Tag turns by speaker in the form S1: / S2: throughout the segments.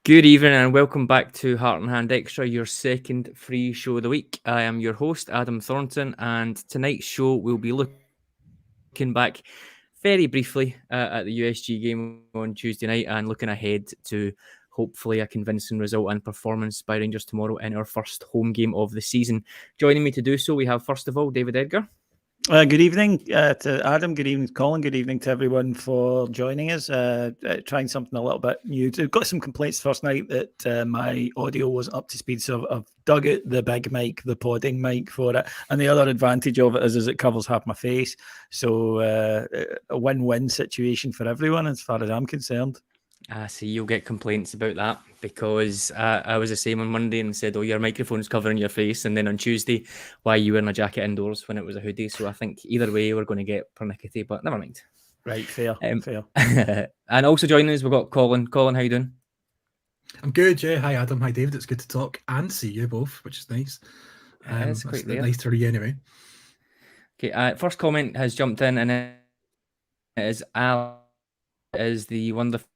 S1: Good evening and welcome back to Heart and Hand Extra, your second free show of the week. I am your host, Adam Thornton, and tonight's show we'll be looking back very briefly at the USG game on Tuesday night and looking ahead to hopefully a convincing result and performance by Rangers tomorrow in our first home game of the season. Joining me to do so, we have first of all David Edgar.
S2: Good evening to Adam. Good evening to Colin. Good evening to everyone for joining us. Trying something a little bit new. I've got some complaints first night that my audio wasn't up to speed, so I've dug out the big mic, the podding mic for it. And the other advantage of it is it covers half my face. So a win-win situation for everyone as far as I'm concerned.
S1: I see you'll get complaints about that because I was the same on Monday and said, oh, your microphone's covering your face. And then on Tuesday, why you wearing a jacket indoors when it was a hoodie? So I think either way, we're going to get pernickety, but never mind.
S2: Right, fair.
S1: And also joining us, we've got Colin. Colin, how you doing?
S3: I'm good, yeah. Hi, Adam. Hi, David. It's good to talk and see you both, which is nice.
S1: It's quite
S3: nice to read anyway.
S1: Okay, first comment has jumped in, and it is Alan, is the wonderful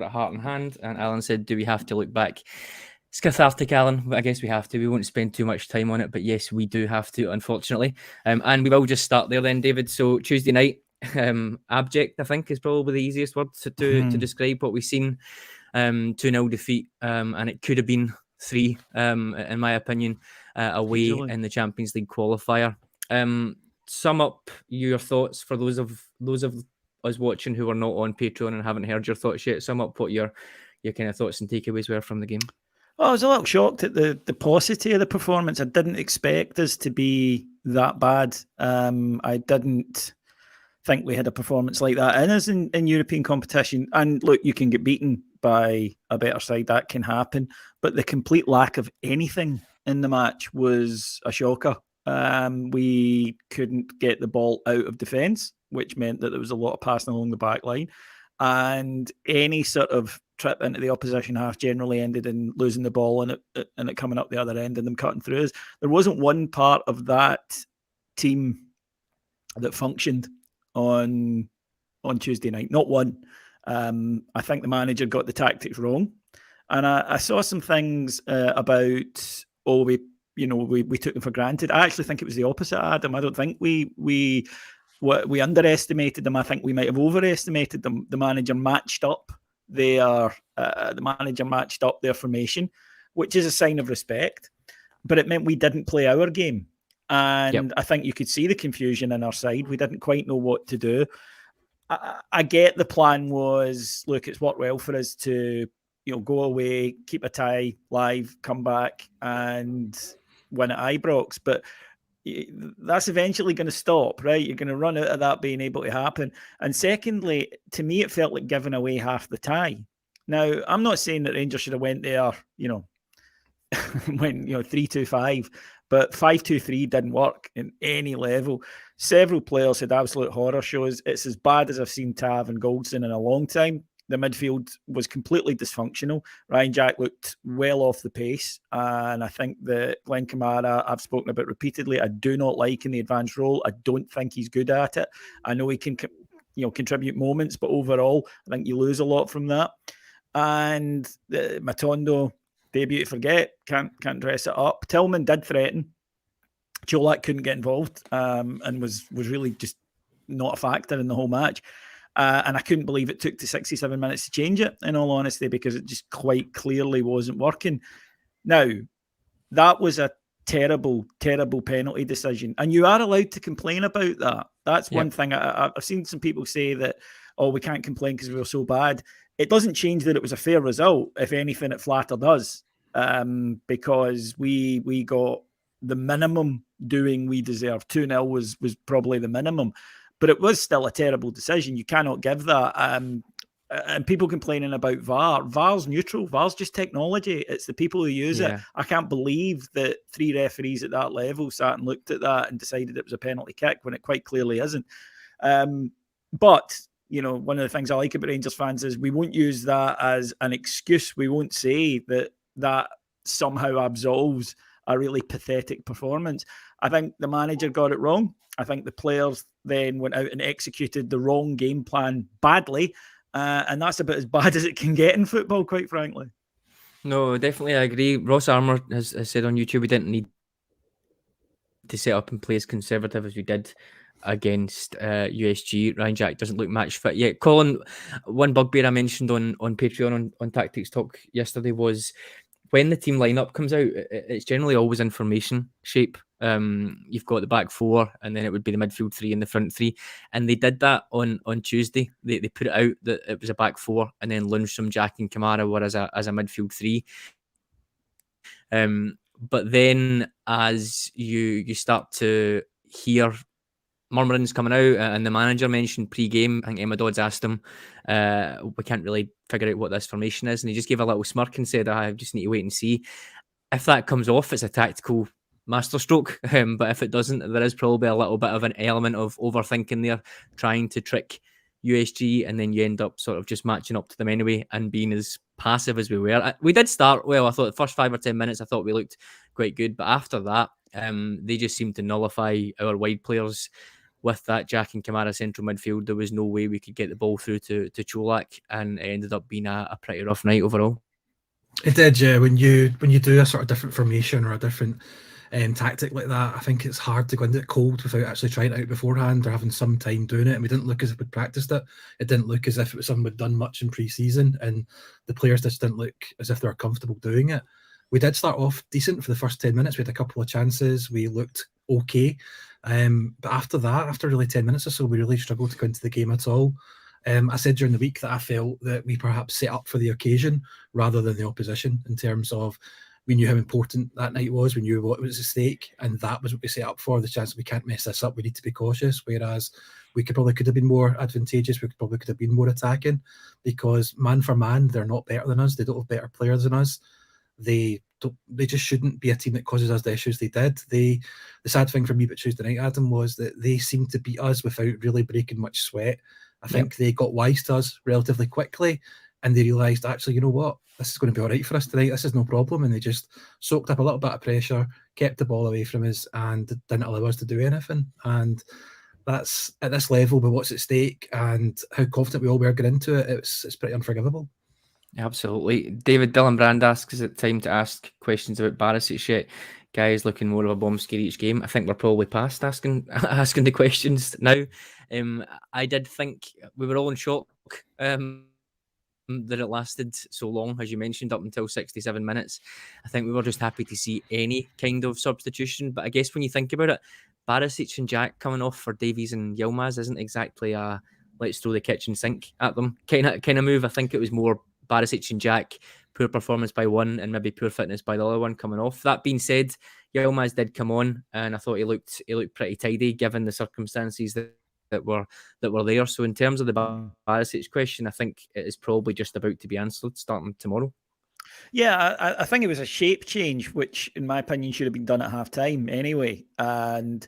S1: at Heart and Hand, and Alan said, do we have to look back? It's cathartic, Alan, but I guess we have to. We won't spend too much time on it, but yes, we do have to, unfortunately. And we will just start there then, David. So Tuesday night, abject, I think, is probably the easiest word to describe what we've seen. 2-0 defeat, and it could have been 3, in my opinion, away in the Champions League qualifier. Sum up your thoughts for those of us watching who are not on Patreon and haven't heard your thoughts yet. Sum up what your kind of thoughts and takeaways were from the game.
S2: Well, I was a little shocked at the paucity of the performance. I didn't expect us to be that bad. I didn't think we had a performance like that in us in European competition. And look, you can get beaten by a better side. That can happen. But the complete lack of anything in the match was a shocker. We couldn't get the ball out of defence, which meant that there was a lot of passing along the back line. And any sort of trip into the opposition half generally ended in losing the ball and it coming up the other end and them cutting through us. There wasn't one part of that team that functioned on Tuesday night. Not one. I think the manager got the tactics wrong. And I saw some things about, we took them for granted. I actually think it was the opposite, Adam. I don't think we underestimated them. I think we might have overestimated them. The manager matched up their formation, which is a sign of respect. But it meant we didn't play our game. And I think you could see the confusion in our side. We didn't quite know what to do. I get the plan was, look, it's worked well for us to, go away, keep a tie live, come back and win at Ibrox. But that's eventually going to stop, right? You're going to run out of that being able to happen. And secondly, to me, it felt like giving away half the tie. Now, I'm not saying that Rangers should have went there, went 3-2-5, but 5-2-3 didn't work in any level. Several players had absolute horror shows. It's as bad as I've seen Tav and Goldson in a long time. The midfield was completely dysfunctional. Ryan Jack looked well off the pace. And I think that Glenn Kamara, I've spoken about repeatedly, I do not like in the advanced role. I don't think he's good at it. I know he can contribute moments, but overall, I think you lose a lot from that. And Matondo, debut to forget, can't dress it up. Tillman did threaten. Cholak couldn't get involved and was really just not a factor in the whole match. And I couldn't believe it took to 67 minutes to change it, in all honesty, because it just quite clearly wasn't working. Now, that was a terrible, terrible penalty decision. And you are allowed to complain about that. That's one thing. I've seen some people say that, we can't complain because we were so bad. It doesn't change that it was a fair result. If anything, it flattered us because we got the minimum doing we deserved. 2-0 was probably the minimum. But it was still a terrible decision. You cannot give that. And people complaining about VAR. VAR's neutral. VAR's just technology. It's the people who use it. I can't believe that 3 referees at that level sat and looked at that and decided it was a penalty kick when it quite clearly isn't. But, one of the things I like about Rangers fans is we won't use that as an excuse. We won't say that somehow absolves a really pathetic performance. I think the manager got it wrong. I think the players then went out and executed the wrong game plan badly. And that's about as bad as it can get in football, quite frankly.
S1: No, definitely, I agree. Ross Armour has said on YouTube we didn't need to set up and play as conservative as we did against USG. Ryan Jack doesn't look match fit yet. Colin, one bugbear I mentioned on Patreon on Tactics Talk yesterday was when the team lineup comes out, it's generally always in formation shape. You've got the back four, and then it would be the midfield three and the front three. And they did that on Tuesday. They put it out that it was a back four, and then Lundstrom, Jack, and Kamara were as a midfield three. But then as you start to hear murmurings coming out, and the manager mentioned pre-game, I think Emma Dodds asked him, we can't really figure out what this formation is, and he just gave a little smirk and said, I just need to wait and see. If that comes off, it's a tactical masterstroke, but if it doesn't, there is probably a little bit of an element of overthinking there, trying to trick USG, and then you end up sort of just matching up to them anyway and being as passive as we were. We did start well. I thought the first 5 or 10 minutes, I thought we looked quite good, but after that, they just seemed to nullify our wide players with that Jack and Kamara central midfield. There was no way we could get the ball through to Cholak, and it ended up being a pretty rough night overall.
S3: It did, yeah. When you do a sort of different formation or a different tactic like that, I think it's hard to go into it cold without actually trying it out beforehand or having some time doing it. And we didn't look as if we'd practiced it. It didn't look as if it was something we'd done much in pre-season, and the players just didn't look as if they were comfortable doing it. We did start off decent for the first 10 minutes. We had a couple of chances. We looked okay. But after that, after really 10 minutes or so, we really struggled to go into the game at all. I said during the week that I felt that we perhaps set up for the occasion rather than the opposition, in terms of we knew how important that night was. We knew what was at stake, and that was what we set up for. The chance that we can't mess this up, we need to be cautious. Whereas we could have been more advantageous. We could have been more attacking, because man for man, they're not better than us. They don't have better players than us. They just shouldn't be a team that causes us the issues they did. The sad thing for me about Tuesday night, Adam, was that they seemed to beat us without really breaking much sweat. I think they got wise to us relatively quickly, and they realised, actually, you know what, this is going to be all right for us tonight. This is no problem. And they just soaked up a little bit of pressure, kept the ball away from us, and didn't allow us to do anything. And that's, at this level, with what's at stake and how confident we all were getting into it, it's pretty unforgivable.
S1: Absolutely. David Dylan Brand asks, is it time to ask questions about Barisic yet? Guys looking more of a bomb scare each game. I think we're probably past asking the questions now. I did think we were all in shock that it lasted so long, as you mentioned, up until 67 minutes. I think we were just happy to see any kind of substitution. But I guess when you think about it, Barisic and Jack coming off for Davies and Yilmaz isn't exactly a let's throw the kitchen sink at them kind of move. I think it was more Barisic and Jack, poor performance by one and maybe poor fitness by the other one coming off. That being said, Yilmaz did come on, and I thought he looked pretty tidy given the circumstances that were there. So in terms of the Barisic question, I think it is probably just about to be answered starting tomorrow.
S2: Yeah, I think it was a shape change, which in my opinion should have been done at half time anyway. And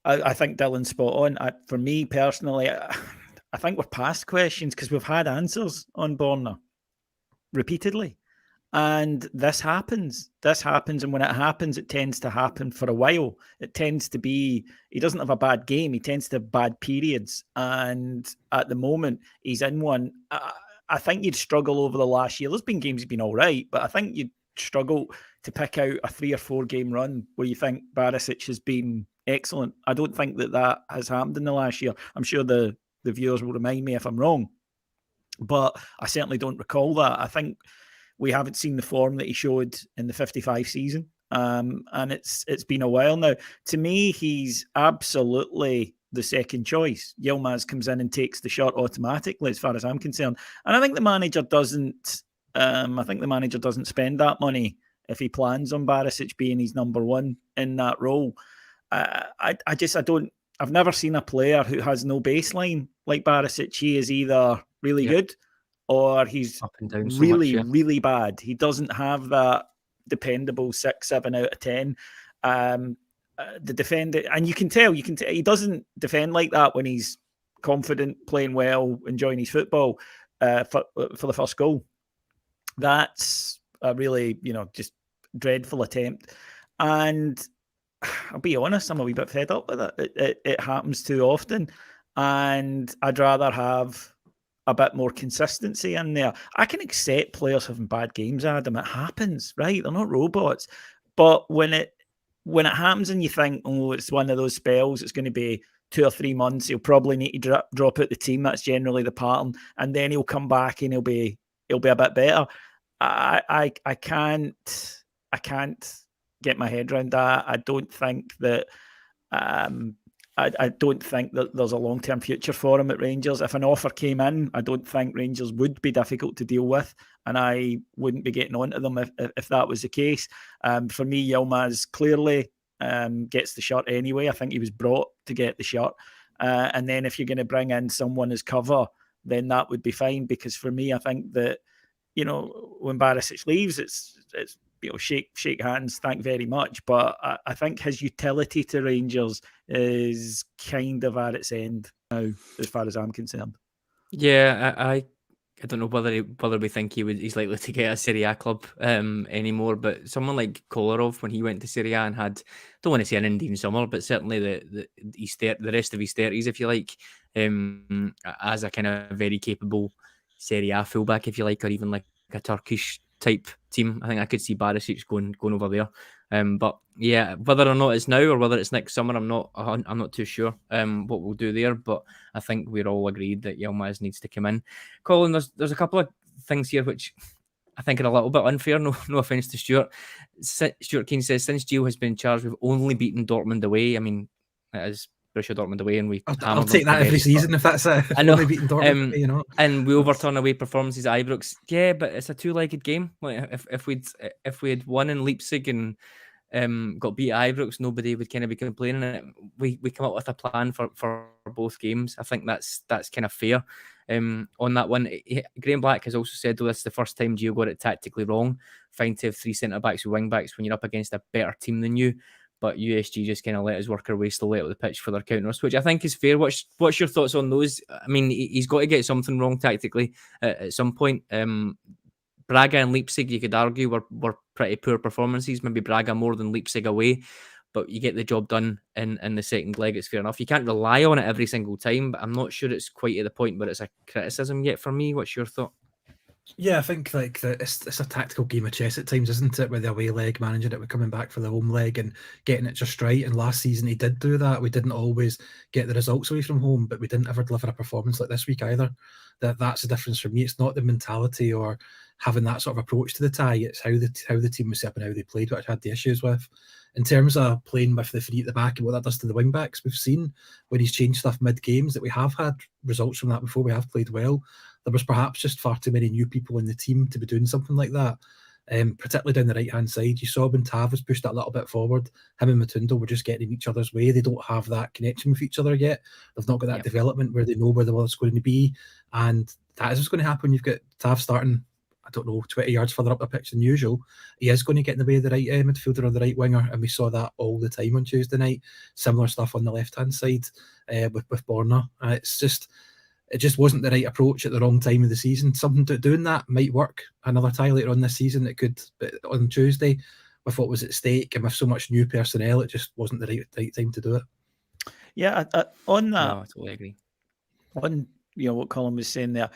S2: I think Dylan's spot on. For me personally, I think we're past questions because we've had answers on Borna repeatedly. And this happens. And when it happens, it tends to happen for a while. It tends to be, he doesn't have a bad game. He tends to have bad periods. And at the moment, he's in one. I think you'd struggle over the last year. There's been games he's been all right, but I think you'd struggle to pick out a 3 or 4 game run where you think Barisic has been excellent. I don't think that has happened in the last year. I'm sure the viewers will remind me if I'm wrong, but I certainly don't recall that. I think we haven't seen the form that he showed in the 55 season. And it's been a while now. To me, he's absolutely the second choice. Yilmaz comes in and takes the shot automatically, as far as I'm concerned. And I think the manager doesn't. I think the manager doesn't spend that money if he plans on Barisic being his number one in that role. I've never seen a player who has no baseline like Barisic. He is either really good or he's up and down really bad. He doesn't have that dependable 6, 7 out of 10. The defender, and you can tell he doesn't defend like that when he's confident, playing well, enjoying his football for the first goal. That's a really, just dreadful attempt. And I'll be honest, I'm a wee bit fed up with it. It happens too often. And I'd rather have a bit more consistency in there. I can accept players having bad games, Adam. It happens, right? They're not robots. But when it happens and you think, oh, it's one of those spells, it's going to be 2 or 3 months, he'll probably need to drop out the team. That's generally the pattern. And then he'll come back and he'll be a bit better. I can't get my head around that. I don't think that I don't think that there's a long-term future for him at Rangers. If an offer came in, I don't think Rangers would be difficult to deal with, and I wouldn't be getting on to them if that was the case. For me, Yilmaz clearly gets the shirt anyway. I think he was brought to get the shirt. And then if you're going to bring in someone as cover, then that would be fine, because for me, I think that, when Barisic leaves, it's shake hands, thank very much. But I think his utility to Rangers is kind of at its end now, as far as I'm concerned.
S1: Yeah, I don't know whether we think he's likely to get a Serie A club anymore. But someone like Kolarov, when he went to Serie A and had, don't want to say an Indian summer, but certainly the rest of his 30s, if you like, as a kind of very capable Serie A fullback, if you like, or even like a Turkish type team, I think I could see Barisic going over there. But yeah, whether or not it's now or whether it's next summer, I'm not too sure what we'll do there. But I think we're all agreed that Yilmaz needs to come in. Colin, there's a couple of things here which I think are a little bit unfair. No offense to Stuart. Stuart Keane says, since Gio has been charged, we've only beaten Dortmund away. I mean, it is Borussia Dortmund away, and
S3: I'll take that every season if that's it.
S1: I know.
S3: Only beating Dortmund away,
S1: and we overturn away performances at Ibrox. Yeah, but it's a two-legged game. Like if we'd won in Leipzig and got beat at Ibrox, nobody would kind of be complaining. We come up with a plan for both games. I think that's kind of fair. On that one, Graham Black has also said, though, this is the first time Gio got it tactically wrong. Fine to have 3 centre-backs with wing-backs when you're up against a better team than you. But USG just kind of let us work our way slowly out the pitch for their counters, which I think is fair. What's your thoughts on those? I mean, he's got to get something wrong tactically at some point. Braga and Leipzig, you could argue, were pretty poor performances. Maybe Braga more than Leipzig away, but you get the job done in the second leg. It's fair enough. You can't rely on it every single time, but I'm not sure it's quite at the point where it's a criticism yet for me. What's your thought?
S3: Yeah, I think it's a tactical game of chess at times, isn't it? With the away leg, managing it, with coming back for the home leg and getting it just right. And last season he did do that. We didn't always get the results away from home, but we didn't ever deliver a performance like this week either. That's the difference for me. It's not the mentality or having that sort of approach to the tie. It's how the team was set up and how they played, which I had the issues with. In terms of playing with the 3 at the back and what that does to the wing backs, we've seen when he's changed stuff mid games that we have had results from that before. We have played well. There was perhaps just far too many new people in the team to be doing something like that, particularly down the right-hand side. You saw when Tav was pushed that little bit forward, him and Matundo were just getting in each other's way. They don't have that connection with each other yet. They've not got that development where they know where the ball is going to be. And that is what's going to happen. You've got Tav starting, 20 yards further up the pitch than usual. He is going to get in the way of the right midfielder or the right winger, and we saw that all the time on Tuesday night. Similar stuff on the left-hand side with Borna. It just wasn't the right approach at the wrong time of the season. Something doing that might work another tie later on this season. It could, but on Tuesday, with what was at stake and with so much new personnel, it just wasn't the right time to do it.
S2: Yeah, on that,
S1: no, I totally agree.
S2: On what Colin was saying there,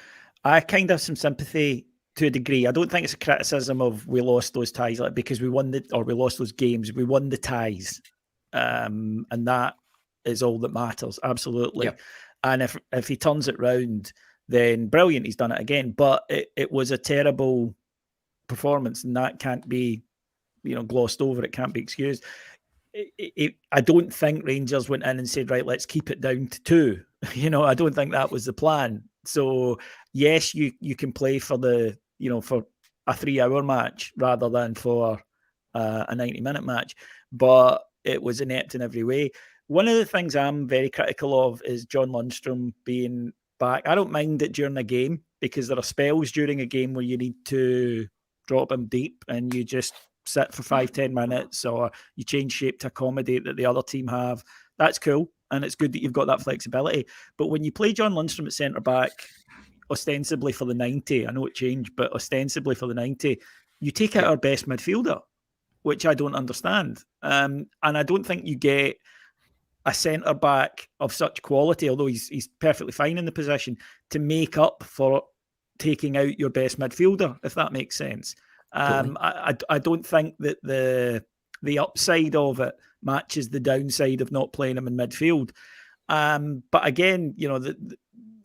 S2: I kind of have some sympathy to a degree. I don't think it's a criticism of we lost those ties because we lost those games. We won the ties, and that is all that matters. Absolutely. Yep. And if he turns it round, then brilliant. He's done it again. But it was a terrible performance, and that can't be, glossed over. It can't be excused. I don't think Rangers went in and said, right, let's keep it down to 2. I don't think that was the plan. So yes, you can play for for a 3-hour match rather than for a 90-minute match, but it was inept in every way. One of the things I'm very critical of is John Lundstrom being back. I don't mind it during a game because there are spells during a game where you need to drop him deep and you just sit for 5-10 minutes, or you change shape to accommodate that the other team have. That's cool, and it's good that you've got that flexibility. But when you play John Lundstrom at centre-back, ostensibly for the 90, I know it changed, but ostensibly for the 90, you take out our best midfielder, which I don't understand. And I don't think you get a centre-back of such quality, although he's perfectly fine in the position, to make up for taking out your best midfielder, if that makes sense.
S1: Totally.
S2: I don't think that the upside of it matches the downside of not playing him in midfield. But again, the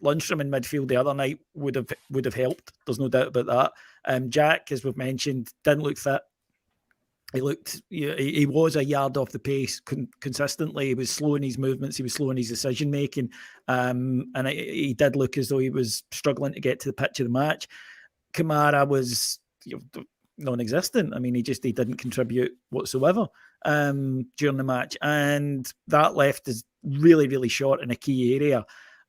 S2: Lundstram in midfield the other night would have helped. There's no doubt about that. Jack, as we've mentioned, didn't look fit. He was a yard off the pace consistently. He was slow in his movements. He was slow in his decision making. And he did look as though he was struggling to get to the pitch of the match. Kamara was non-existent. I mean, he didn't contribute whatsoever during the match. And that left us really, really short in a key area.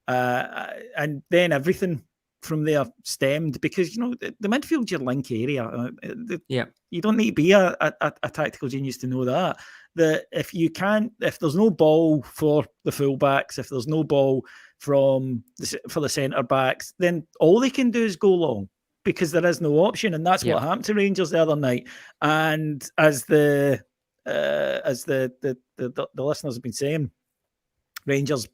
S2: And then everything from there stemmed, because the midfield's your link area. You don't need to be a tactical genius to know that if there's no ball for the fullbacks, if there's no ball for the centre backs, then all they can do is go long, because there is no option, and that's what happened to Rangers the other night. And as the listeners have been saying, Rangers,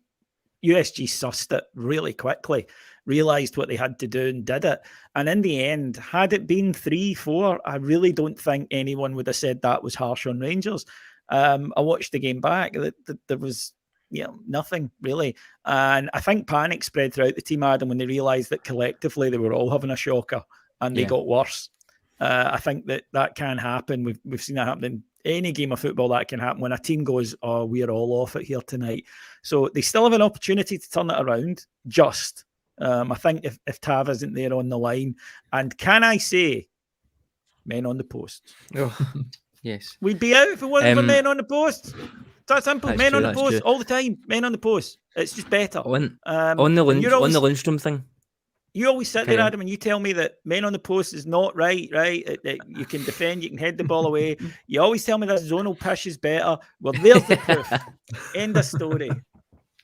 S2: USG sussed it really quickly, realised what they had to do and did it. And in the end, had it been 3-4, I really don't think anyone would have said that was harsh on Rangers. I watched the game back. There was nothing really. And I think panic spread throughout the team, Adam, when they realised that collectively they were all having a shocker and they got worse. I think that can happen. We've seen that happen in any game of football. That can happen when a team goes, "Oh, we're all off it here tonight." So they still have an opportunity to turn it around. I think if Tav isn't there on the line, and can I say, men on the post?
S1: Oh, yes,
S2: we'd be out if it wasn't for men on the post. It's that simple.
S1: That's
S2: men
S1: true,
S2: on the post
S1: true.
S2: all the time. Men on the post. It's just better.
S1: On the Lundstram thing.
S2: You always sit there, Adam, and you tell me that men on the post is not right? You can defend, you can head the ball away. You always tell me that zonal push is better. Well, there's the proof. End of story.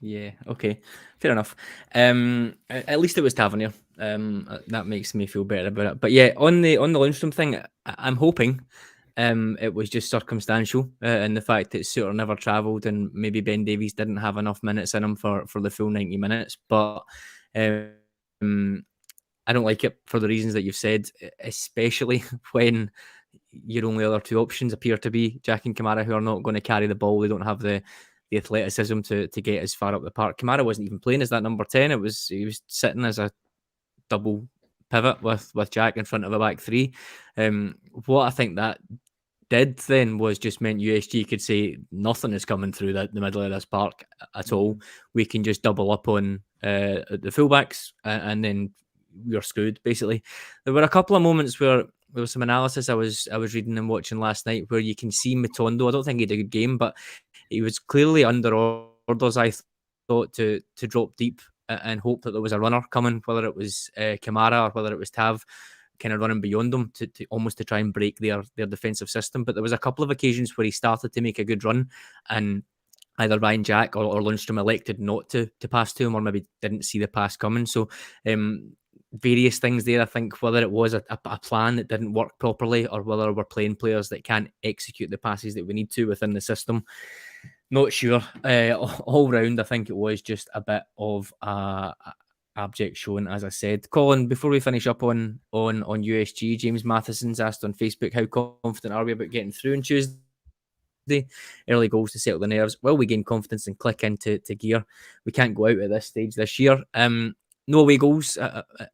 S1: Yeah, okay. Fair enough. At least it was Tavernier. That makes me feel better about it. But yeah, on the Lundstram thing, I'm hoping it was just circumstantial, and the fact that Suter never travelled and maybe Ben Davies didn't have enough minutes in him for the full 90 minutes. But I don't like it for the reasons that you've said, especially when your only other two options appear to be Jack and Kamara, who are not going to carry the ball. They don't have the athleticism to get as far up the park. Kamara wasn't even playing as that number 10. He was sitting as a double pivot with Jack in front of a back three. What I think that did then was just meant USG could say nothing is coming through the middle of this park at all. We can just double up on the fullbacks and then we're screwed, basically. There were a couple of moments where there was some analysis I was reading and watching last night where you can see Matondo. I don't think he had a good game, but he was clearly under orders, I thought, to drop deep and hope that there was a runner coming, whether it was Kamara or whether it was Tav, kind of running beyond them to almost to try and break their defensive system. But there was a couple of occasions where he started to make a good run and either Ryan Jack or Lundstram elected not to pass to him, or maybe didn't see the pass coming. So various things there. I think whether it was a plan that didn't work properly or whether we're playing players that can't execute the passes that we need to within the system. Not sure. All round, I think it was just a bit of abject showing, as I said. Colin, before we finish up on USG, James Matheson's asked on Facebook, how confident are we about getting through on Tuesday? Early goals to settle the nerves. Will we gain confidence and click into gear? We can't go out at this stage this year. No away goals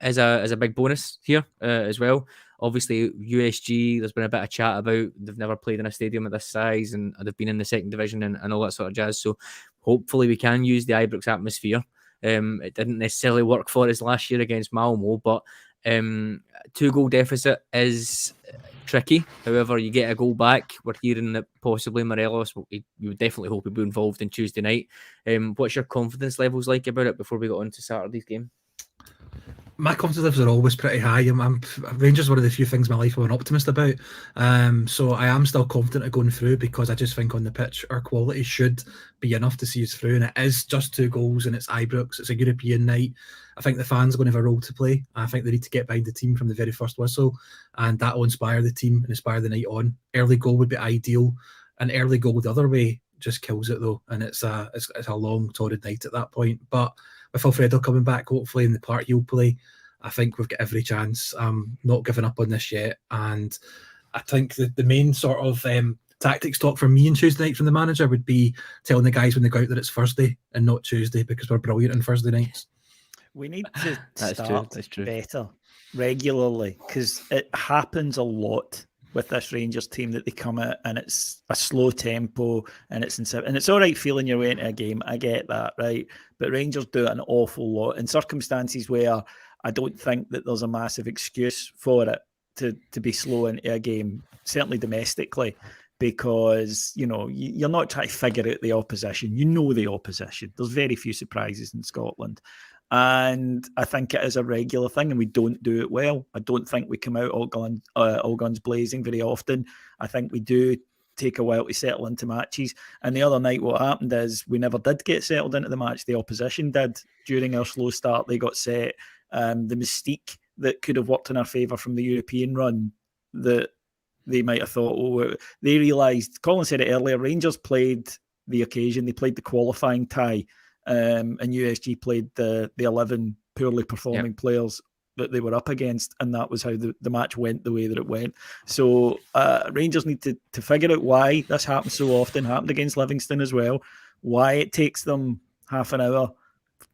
S1: is a big bonus here as well. Obviously, USG, there's been a bit of chat about they've never played in a stadium of this size and they've been in the second division and all that sort of jazz. So hopefully we can use the Ibrox atmosphere. It didn't necessarily work for us last year against Malmo, but 2-goal deficit is tricky. However, you get a goal back. We're hearing that possibly Morelos, you would definitely hope he'll be involved in Tuesday night. What's your confidence levels like about it before we get on to Saturday's game?
S3: My confidence levels are always pretty high. Rangers one of the few things in my life I'm an optimist about. So I am still confident of going through because I just think on the pitch our quality should be enough to see us through. And it is just 2 goals and it's Ibrox. It's a European night. I think the fans are going to have a role to play. I think they need to get behind the team from the very first whistle, and that will inspire the team and inspire the night on. Early goal would be ideal. An early goal the other way just kills it though, and it's a long torrid night at that point. But with Alfredo coming back, hopefully in the part he'll play, I think we've got every chance. I'm not giving up on this yet, and I think the main sort of tactics talk for me on Tuesday night from the manager would be telling the guys when they go out that it's Thursday and not Tuesday, because we're brilliant on Thursday nights.
S2: We need to
S1: That's
S2: start
S1: true.
S2: better regularly, because it happens a lot with this Rangers team that they come out and it's a slow tempo and it's all right feeling your way into a game. I get that, right? But Rangers do it an awful lot in circumstances where I don't think that there's a massive excuse for it to be slow into a game, certainly domestically, because, you know, you're not trying to figure out the opposition. You know the opposition. There's very few surprises in Scotland. And I think it is a regular thing, and we don't do it well. I don't think we come out all guns blazing very often. I think we do take a while to settle into matches. And the other night, what happened is we never did get settled into the match. The opposition did. During our slow start, they got set. The mystique that could have worked in our favour from the European run, that they might have thought, they realised, Colin said it earlier, Rangers played the occasion. They played the qualifying tie. And USG played the 11 poorly performing players that they were up against, and that was how the match went the way that it went. So Rangers need to figure out why this happens so often. Happened against Livingston as well. Why it takes them half an hour,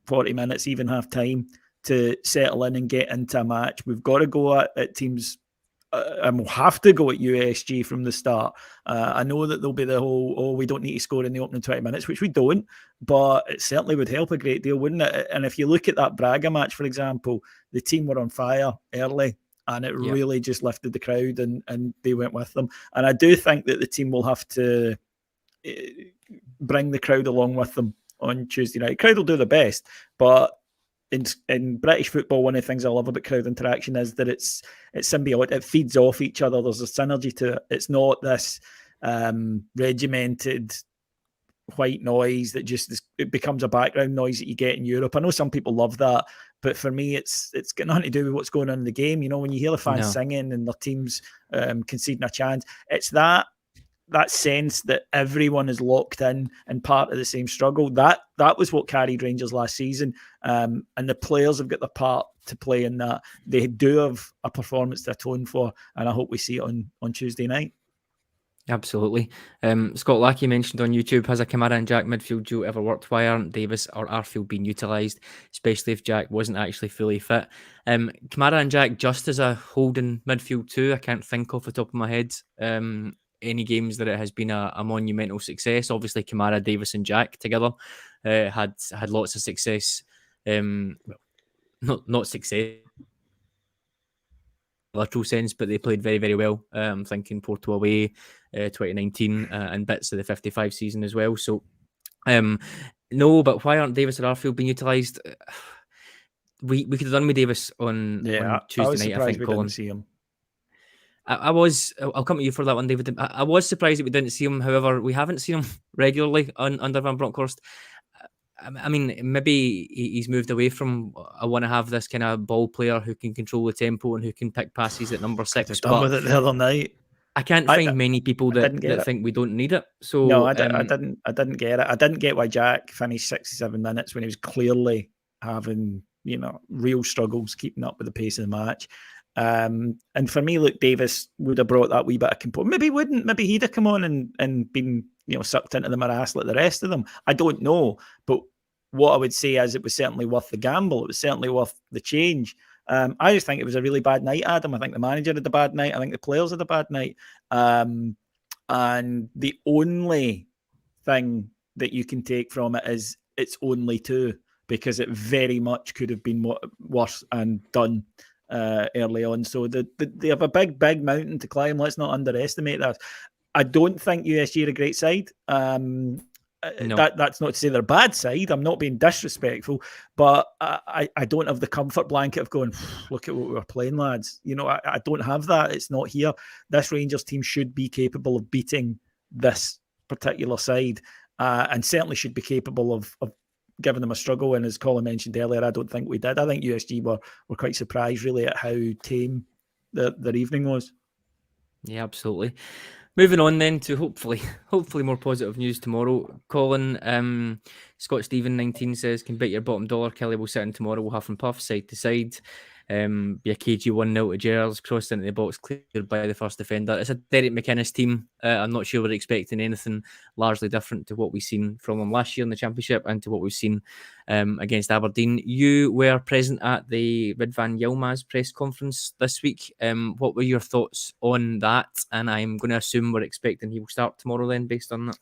S2: 40 minutes, even half time to settle in and get into a match. We've got to go at teams. And we'll have to go at USG from the start. I know that there'll be the whole, we don't need to score in the opening 20 minutes, which we don't, but it certainly would help a great deal, wouldn't it? And if you look at that Braga match, for example, the team were on fire early, and it really just lifted the crowd, and they went with them. And I do think that the team will have to bring the crowd along with them on Tuesday night. The crowd will do the best, but in British football, one of the things I love about crowd interaction is that it's symbiotic. It feeds off each other. There's a synergy to it. It's not this regimented white noise that it becomes a background noise that you get in Europe. I know some people love that, but for me, it's got nothing to do with what's going on in the game. You know, when you hear the fans singing and their teams conceding a chance, it's that sense that everyone is locked in and part of the same struggle. That was what carried Rangers last season. And the players have got the part to play in that. They do have a performance to atone for, and I hope we see it on Tuesday night.
S1: Absolutely. Scott Lackey mentioned on YouTube, has a Kamara and Jack midfield duo ever worked? Why aren't Davis or Arfield being utilised, especially if Jack wasn't actually fully fit? Kamara and Jack just as a holding midfield too. I can't think off the top of my head any games that it has been a monumental success. Obviously, Kamara, Davis and Jack together had lots of success. Not success literal sense, but they played very, very well. I'm thinking Porto away, 2019, and bits of the 55 season as well. So, no, but why aren't Davis or Arfield being utilised? We could have done with Davis on Tuesday night, I think, Colin.
S2: See him.
S1: I'll come to you for that one, David. I was surprised that we didn't see him. However, we haven't seen him regularly under Van Bronckhorst. I mean, maybe he's moved away from, I want to have this kind of ball player who can control the tempo and who can pick passes at number 6.
S2: Done with it the other night.
S1: I can't find many people that think we don't need it. So
S2: no, I didn't get it. I didn't get why Jack finished 67 minutes when he was clearly having, real struggles keeping up with the pace of the match. And for me, look, Davis would have brought that wee bit of composure. Maybe he wouldn't. Maybe he'd have come on and been, sucked into the morass like the rest of them. I don't know. But what I would say is it was certainly worth the gamble. It was certainly worth the change. I just think it was a really bad night, Adam. I think the manager had a bad night. I think the players had a bad night. And the only thing that you can take from it is it's only 2, because it very much could have been worse and done early on. So they have a big mountain to climb. Let's not underestimate that. I don't think USG are a great side. No. That's not to say they're a bad side. I'm not being disrespectful, but I don't have the comfort blanket of going, look at what we were playing, lads. I don't have that. It's not here. This Rangers team should be capable of beating this particular side, and certainly should be capable of giving them a struggle. And as Colin mentioned earlier, I don't think we did. I think USG were quite surprised really at how tame their evening was.
S1: Yeah, absolutely. Moving on then to hopefully more positive news tomorrow. Colin, Scott Stephen 19 says, can bet your bottom dollar Kelly will sit in tomorrow. We'll huff and puff side to side. Be a KG 1-0 to Gers, crossed into the box, cleared by the first defender. It's a Derek McInnes team. I'm not sure we're expecting anything largely different to what we've seen from them last year in the Championship and to what we've seen against Aberdeen. You were present at the Rilvan Yilmaz press conference this week. What were your thoughts on that? And I'm going to assume we're expecting he will start tomorrow then, based on that.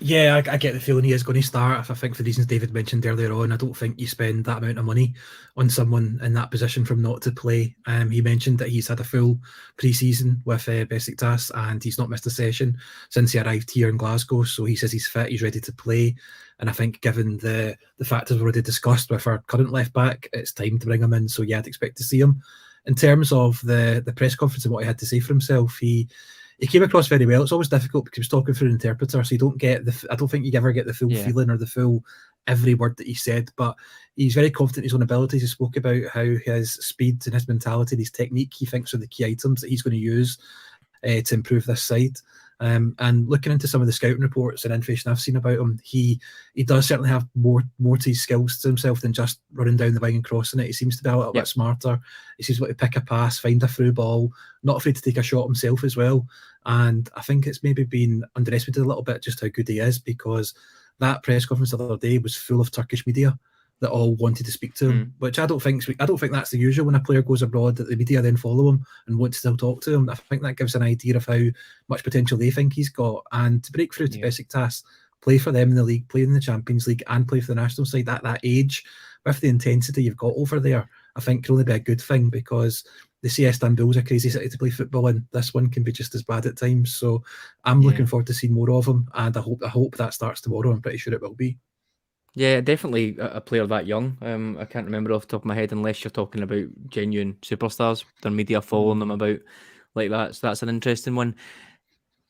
S3: Yeah, I get the feeling he is going to start. I think for the reasons David mentioned earlier on, I don't think you spend that amount of money on someone in that position from not to play. He mentioned that he's had a full pre-season with Besiktas and he's not missed a session since he arrived here in Glasgow. So he says he's fit, he's ready to play. And I think given the factors we've already discussed with our current left back, it's time to bring him in. So yeah, I'd expect to see him. In terms of the press conference and what he had to say for himself, he came across very well. It's always difficult because he was talking through an interpreter, so you don't get I don't think you ever get the full feeling or the full every word that he said, but he's very confident in his own abilities. He spoke about how his speed and his mentality, his technique, he thinks are the key items that he's going to use to improve this side. And looking into some of the scouting reports and information I've seen about him, he does certainly have more to his skills to himself than just running down the wing and crossing it. He seems to be a little bit smarter. He seems to pick a pass, find a through ball, not afraid to take a shot himself as well. And I think it's maybe been underestimated a little bit just how good he is, because that press conference the other day was full of Turkish media that all wanted to speak to him, which I don't think that's the usual when a player goes abroad, that the media then follow him and want to still talk to him. I think that gives an idea of how much potential they think he's got. And to break through to Besiktas, play for them in the league, play in the Champions League and play for the national side at that age, with the intensity you've got over there, I think can only be a good thing, because they say Istanbul's a crazy city to play football in. This one can be just as bad at times. So I'm looking forward to seeing more of him, and I hope that starts tomorrow. I'm pretty sure it will be.
S1: Yeah, definitely a player that young. I can't remember off the top of my head, unless you're talking about genuine superstars. Their media following them about like that. So that's an interesting one.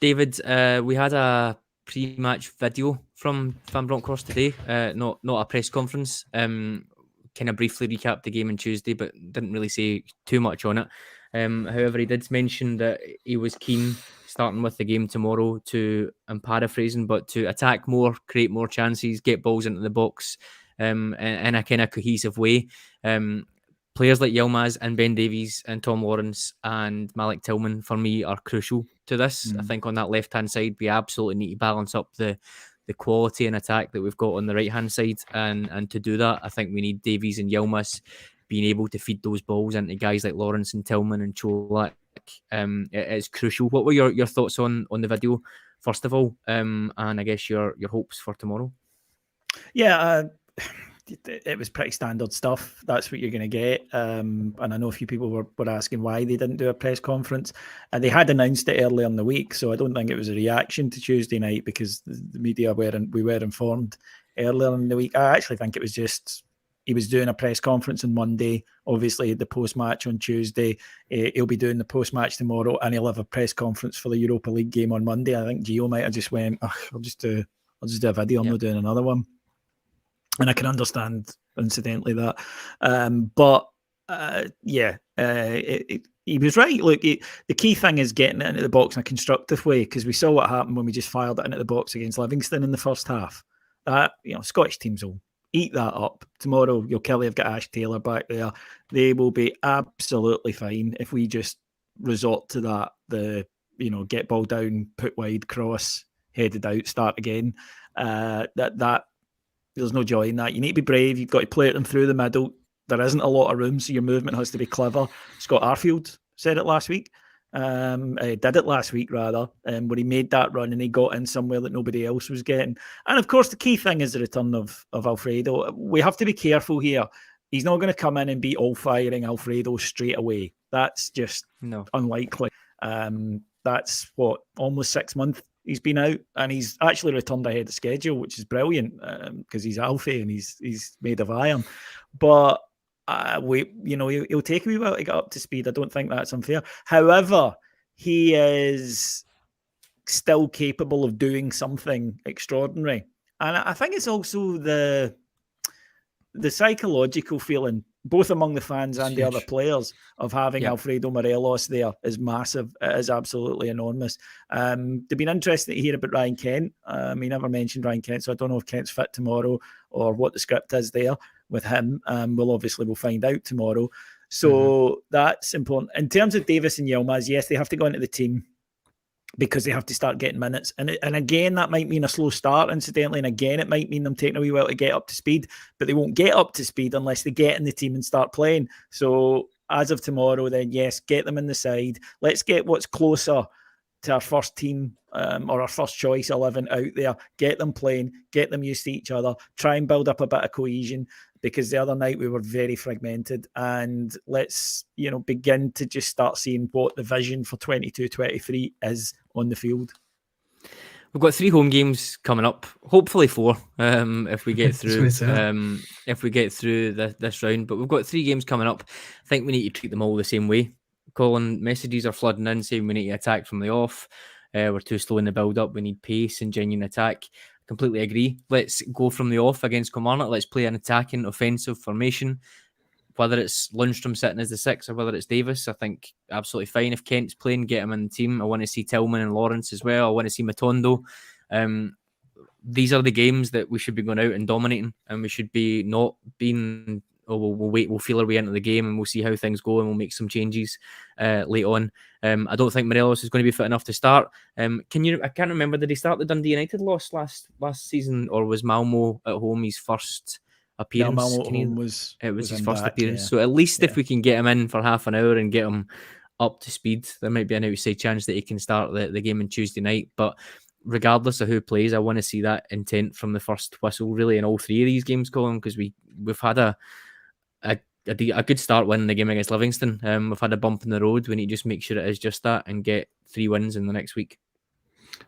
S1: David, we had a pre-match video from Van Bronckhorst today. Not a press conference. Kind of briefly recap the game on Tuesday, but didn't really say too much on it. However, he did mention that he was keen, starting with the game tomorrow, to, I'm paraphrasing, but to attack more, create more chances, get balls into the box in a kind of cohesive way. Players like Yilmaz and Ben Davies and Tom Lawrence and Malik Tillman, for me, are crucial to this. I think on that left-hand side, we absolutely need to balance up the quality and attack that we've got on the right-hand side. And to do that, I think we need Davies and Yilmaz being able to feed those balls into guys like Lawrence and Tillman and Cholak. It is crucial. What were your thoughts on the video, first of all, and I guess your hopes for tomorrow?
S2: Yeah, it was pretty standard stuff. That's what you're going to get. And I know a few people were asking why they didn't do a press conference. And they had announced it earlier in the week, so I don't think it was a reaction to Tuesday night, because the media we were informed earlier in the week. I actually think it was just he was doing a press conference on Monday. Obviously, the post-match on Tuesday. He'll be doing the post-match tomorrow, and he'll have a press conference for the Europa League game on Monday. I think Gio might have just went, I'll just do a video. I'm not doing another one. And I can understand, incidentally, that. He was right. Look, the key thing is getting it into the box in a constructive way, because we saw what happened when we just fired it into the box against Livingston in the first half. Scottish teams will eat that up. Tomorrow, Kelly have got Ash Taylor back there. They will be absolutely fine if we just resort to that, get ball down, put wide, cross, headed out, start again. There's no joy in that. You need to be brave. You've got to play them through the middle. There isn't a lot of room, so your movement has to be clever. Scott Arfield said it last week. Did it last week, rather, where he made that run and he got in somewhere that nobody else was getting. And, of course, the key thing is the return of Alfredo. We have to be careful here. He's not going to come in and be all-firing Alfredo straight away. That's just unlikely. That's, almost 6 months he's been out, and he's actually returned ahead of schedule, which is brilliant, because he's Alfie and he's made of iron. But he'll take a wee while to get up to speed. I don't think that's unfair. However, he is still capable of doing something extraordinary, and I think it's also the the psychological feeling, both among the fans and the other players, of having Alfredo Morelos there is massive. It is absolutely enormous. They've been interested to hear about Ryan Kent. He never mentioned Ryan Kent, so I don't know if Kent's fit tomorrow or what the script is there with him. We'll find out tomorrow. So that's important. In terms of Davis and Yilmaz, yes, they have to go into the team because they have to start getting minutes. And again, that might mean a slow start, incidentally. And again, it might mean them taking a wee while to get up to speed. But they won't get up to speed unless they get in the team and start playing. So as of tomorrow, then, yes, get them in the side. Let's get what's closer to our first team or our first choice 11 out there. Get them playing. Get them used to each other. Try and build up a bit of cohesion. Because the other night we were very fragmented, and let's, begin to just start seeing what the vision for 22-23 is on the field.
S1: We've got 3 home games coming up, hopefully 4, if we get through this round. But we've got 3 games coming up. I think we need to treat them all the same way. Colin, messages are flooding in saying we need to attack from the off. We're too slow in the build-up. We need pace and genuine attack. Completely agree. Let's go from the off against Kilmarnock. Let's play an attacking, offensive formation. Whether it's Lundstrom sitting as the 6 or whether it's Davis, I think absolutely fine. If Kent's playing, get him in the team. I want to see Tillman and Lawrence as well. I want to see Matondo. These are the games that we should be going out and dominating, and we should be not being... we'll wait, we'll feel our way into the game and we'll see how things go and we'll make some changes late on. I don't think Morelos is going to be fit enough to start. I can't remember, did he start the Dundee United loss last season, or was Malmo at home his first appearance?
S2: No, Malmo at home was
S1: his first appearance.
S2: Yeah.
S1: So at least if we can get him in for half an hour and get him up to speed, there might be an outside chance that he can start the game on Tuesday night. But regardless of who plays, I want to see that intent from the first whistle really in all 3 of these games, Colin, because we've had a good start winning the game against Livingston. We've had a bump in the road. We need to just make sure it is just that and get 3 wins in the next week.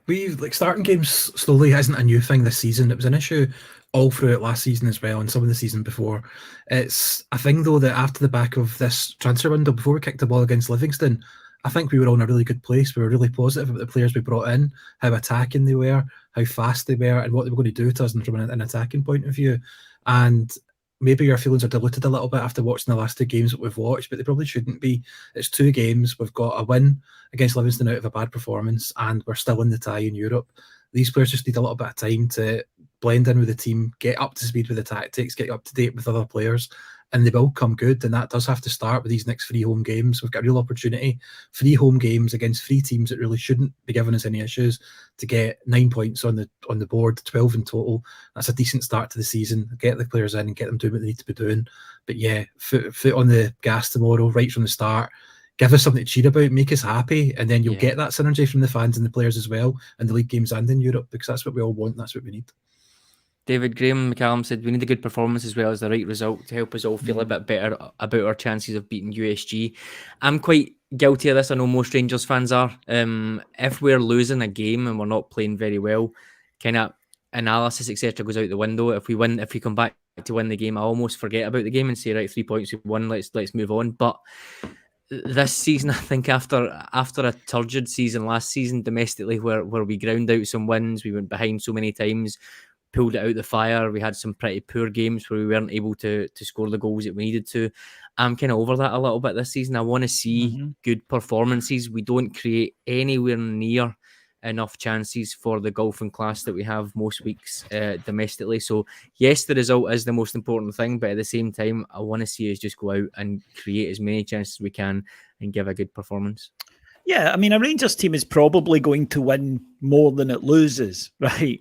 S3: We've starting games slowly isn't a new thing this season. It was an issue all throughout last season as well, and some of the season before. It's a thing though that after the back of this transfer window, before we kicked the ball against Livingston, I think we were all in a really good place. We were really positive about the players we brought in, how attacking they were, how fast they were, and what they were going to do to us from an attacking point of view. And maybe our feelings are diluted a little bit after watching the last 2 games that we've watched, but they probably shouldn't be. It's 2 games. We've got a win against Livingston out of a bad performance, and we're still in the tie in Europe. These players just need a little bit of time to blend in with the team, get up to speed with the tactics, get up to date with other players, and they will come good. And that does have to start with these next 3 home games. We've got a real opportunity. 3 home games against 3 teams that really shouldn't be giving us any issues to get 9 points on the board, 12 in total. That's a decent start to the season. Get the players in and get them doing what they need to be doing. But yeah, foot on the gas tomorrow, right from the start. Give us something to cheer about, make us happy, and then you'll get that synergy from the fans and the players as well, in the league games and in Europe, because that's what we all want and that's what we need.
S1: David Graham McCallum said we need a good performance as well as the right result to help us all feel a bit better about our chances of beating USG. I'm quite guilty of this. I know most Rangers fans are. If we're losing a game and we're not playing very well, kind of analysis, etc., goes out the window. If we come back to win the game, I almost forget about the game and say, right, 3 points, we've won, let's move on. But this season, I think after a turgid season last season domestically, where we ground out some wins, we went behind so many times, pulled it out the fire. We had some pretty poor games where we weren't able to score the goals that we needed to. I'm kind of over that a little bit this season. I want to see good performances. We don't create anywhere near enough chances for the golfing class that we have most weeks domestically. So yes, the result is the most important thing, but at the same time, I want to see us just go out and create as many chances as we can and give a good performance.
S2: Yeah, I mean, a Rangers team is probably going to win more than it loses, right?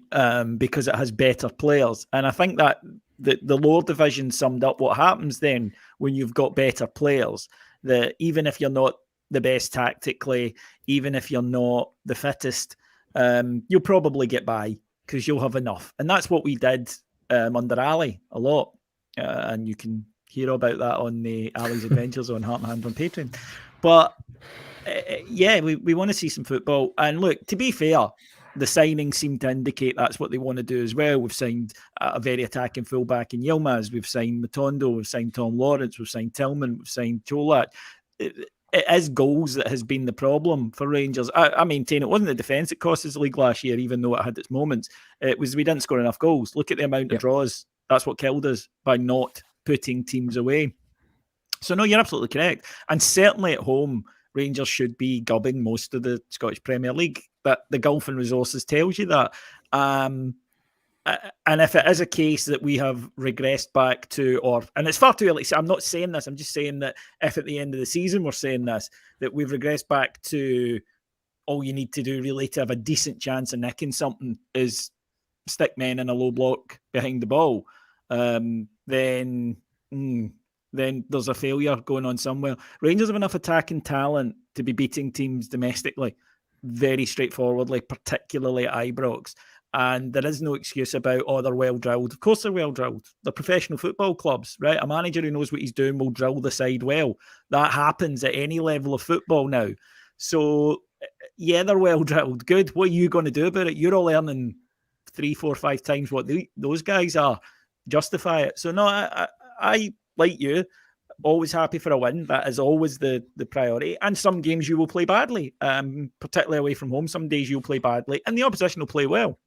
S2: Because it has better players. And I think that the lower division summed up what happens then when you've got better players, that even if you're not the best tactically, even if you're not the fittest, you'll probably get by because you'll have enough. And that's what we did under Ali a lot. And you can hear about that on the Ali's Adventures on Heart and Hand on Patreon. But yeah, we want to see some football. And look, to be fair, the signings seem to indicate that's what they want to do as well. We've signed a very attacking fullback in Yilmaz. We've signed Matondo. We've signed Tom Lawrence. We've signed Tillman. We've signed Cholak. It is goals that has been the problem for Rangers. I maintain it wasn't the defence that cost us the league last year, even though it had its moments. It was we didn't score enough goals. Look at the amount of draws That's what killed us, by not putting teams away. So no, you're absolutely correct. And certainly at home, Rangers should be gubbing most of the Scottish Premier League. That the Gulf and Resources tells you that. And if it is a case that we have regressed back to, and it's far too early, I'm not saying this, I'm just saying that if at the end of the season we're saying this, that we've regressed back to all you need to do really to have a decent chance of nicking something is stick men in a low block behind the ball, then there's a failure going on somewhere. Rangers have enough attacking talent to be beating teams domestically very straightforwardly, particularly at Ibrox. And there is no excuse about, they're well-drilled. Of course they're well-drilled. They're professional football clubs, right? A manager who knows what he's doing will drill the side well. That happens at any level of football now. So, yeah, they're well-drilled. Good. What are you going to do about it? You're all earning 3, 4, 5 times what those guys are. Justify it. So, no, I like you, always happy for a win. That is always the priority. And some games you will play badly, particularly away from home. Some days you'll play badly and the opposition will play well.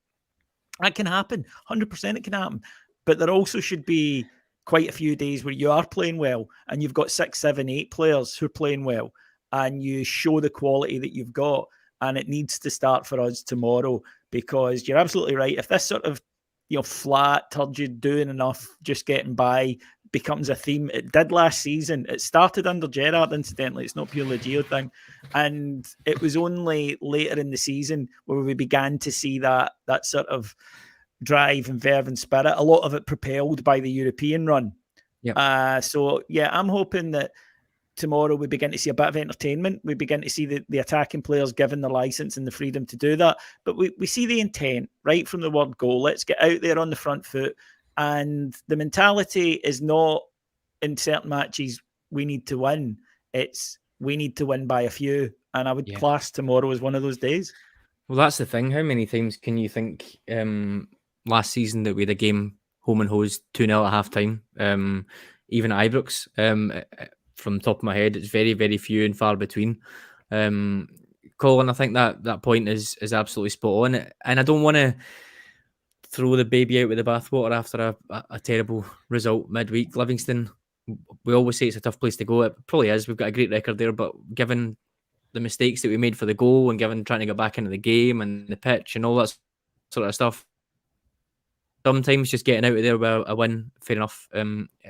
S2: That can happen. 100% it can happen. But there also should be quite a few days where you are playing well and you've got 6, 7, 8 players who are playing well and you show the quality that you've got. And it needs to start for us tomorrow, because you're absolutely right. If this sort of flat, turgid, doing enough, just getting by becomes a theme. It did last season. It started under Gerrard, incidentally. It's not purely a Gio thing. And it was only later in the season where we began to see that sort of drive and verve and spirit, a lot of it propelled by the European run.
S1: Yep.
S2: So, yeah, I'm hoping that tomorrow we begin to see a bit of entertainment. We begin to see the attacking players given the license and the freedom to do that. But we see the intent right from the word go. Let's get out there on the front foot. And the mentality is not in certain matches we need to win. It's we need to win by a few. And I would class tomorrow as one of those days.
S1: Well, that's the thing. How many times can you think last season that we had a game home and hosed 2-0 at half time? Even at Ibrox, from the top of my head, it's very, very few and far between. Colin, I think that point is absolutely spot on. And I don't want to throw the baby out with the bathwater after a terrible result midweek. Livingston, we always say it's a tough place to go. It probably is. We've got a great record there, but given the mistakes that we made for the goal and given trying to get back into the game and the pitch and all that sort of stuff, sometimes just getting out of there with a win, fair enough,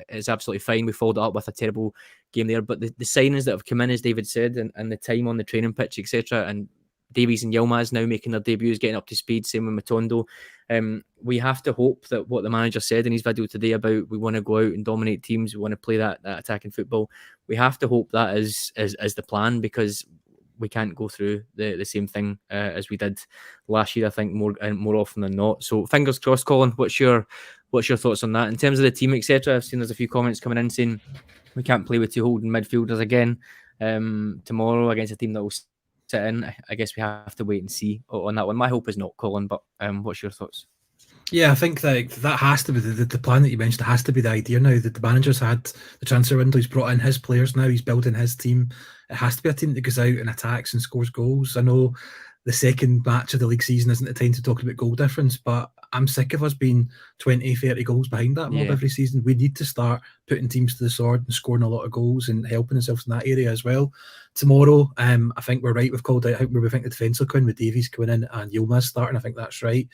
S1: is absolutely fine. We followed it up with a terrible game there, but the signings that have come in, as David said, and the time on the training pitch, etc., and Davies and Yilmaz now making their debuts, getting up to speed, same with Matondo. We have to hope that what the manager said in his video today about we want to go out and dominate teams, we want to play that attacking football, we have to hope that is the plan, because we can't go through the same thing as we did last year, I think, more often than not. So fingers crossed. Colin, what's your thoughts on that? In terms of the team, etc., I've seen there's a few comments coming in saying we can't play with 2 holding midfielders again tomorrow against a team that will sit in. I guess we have to wait and see on that one. My hope is not, Colin, but what's your thoughts?
S3: Yeah, I think that has to be the plan that you mentioned. It has to be the idea now that the manager's had the transfer window. He's brought in his players now. He's building his team. It has to be a team that goes out and attacks and scores goals. I know the second match of the league season isn't the time to talk about goal difference, but I'm sick of us being 20, 30 goals behind that mob every season. We need to start putting teams to the sword and scoring a lot of goals and helping ourselves in that area as well. Tomorrow, I think we're right. We've called out where we think the defence will come in with Davies coming in and Yilmaz starting. I think that's right.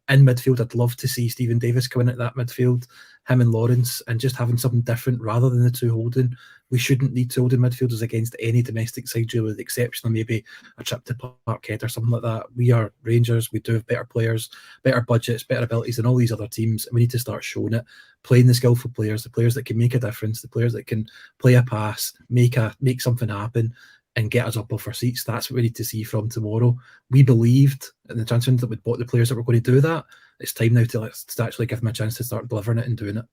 S3: In midfield, I'd love to see Stephen Davis coming at that midfield, him and Lawrence, and just having something different rather than the 2 holding. We shouldn't need 2 holding midfielders against any domestic side, really, with the exception of maybe a trip to Parkhead or something like that. We are Rangers. We do have better players, better budgets, better abilities than all these other teams, and we need to start showing it. Playing the skillful players, the players that can make a difference, the players that can play a pass, make something happen, and get us up off our seats. That's what we need to see from tomorrow. We believed in the transfer that we'd bought the players that were going to do that. It's time now to actually give them a chance to start delivering it and doing it.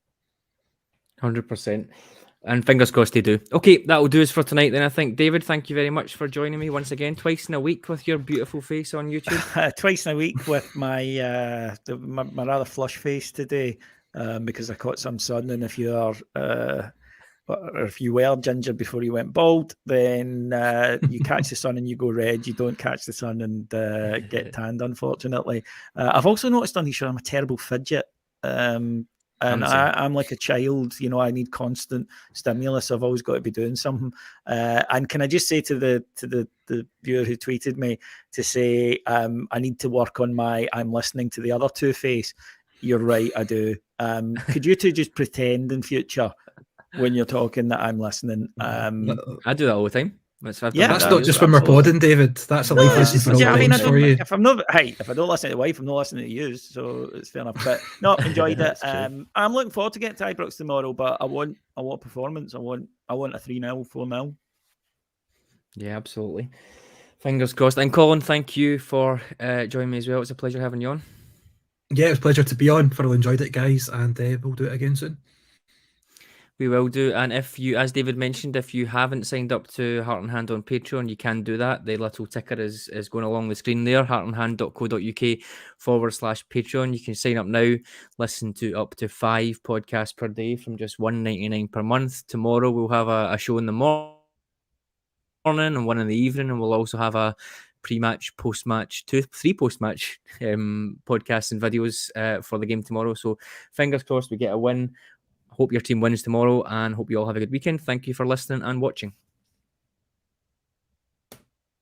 S1: 100%. And fingers crossed they do. Okay, that will do us for tonight then, I think. David, thank you very much for joining me once again, twice in a week with your beautiful face on YouTube.
S2: Twice in a week with my rather flush face today, because I caught some sun, and if you are... or if you were ginger before you went bald, then you catch the sun and you go red. You don't catch the sun and get tanned, unfortunately. I've also noticed on these show I'm a terrible fidget. And I'm like a child, you know, I need constant stimulus. I've always got to be doing something. And can I just say to the viewer who tweeted me to say, I need to work on I'm listening to the other two face. You're right, I do. Could you two just pretend in future when you're talking that I'm listening?
S1: I do that all the time.
S3: That's not just when we're podding, David. That's a life lesson for all things for you.
S2: If I don't listen to the wife, I'm not listening to you, so it's fair enough. But no, enjoyed it. I'm looking forward to getting to Ibrox tomorrow, but I want performance. I want a 3-0, 4-0.
S1: Yeah, absolutely. Fingers crossed. And Colin, thank you for joining me as well. It's a pleasure having you on.
S3: Yeah, it was a pleasure to be on. Thoroughly enjoyed it, guys, and we'll do it again soon.
S1: We will do. And if you, as David mentioned, if you haven't signed up to Heart and Hand on Patreon, you can do that. The little ticker is going along the screen there, heartandhand.co.uk/Patreon. You can sign up now, listen to up to 5 podcasts per day from just $1.99 per month. Tomorrow we'll have a show in the morning and one in the evening, and we'll also have a pre-match, post-match, 3 post-match podcasts and videos for the game tomorrow. So fingers crossed we get a win. Hope your team wins tomorrow and hope you all have a good weekend. Thank you for listening and watching.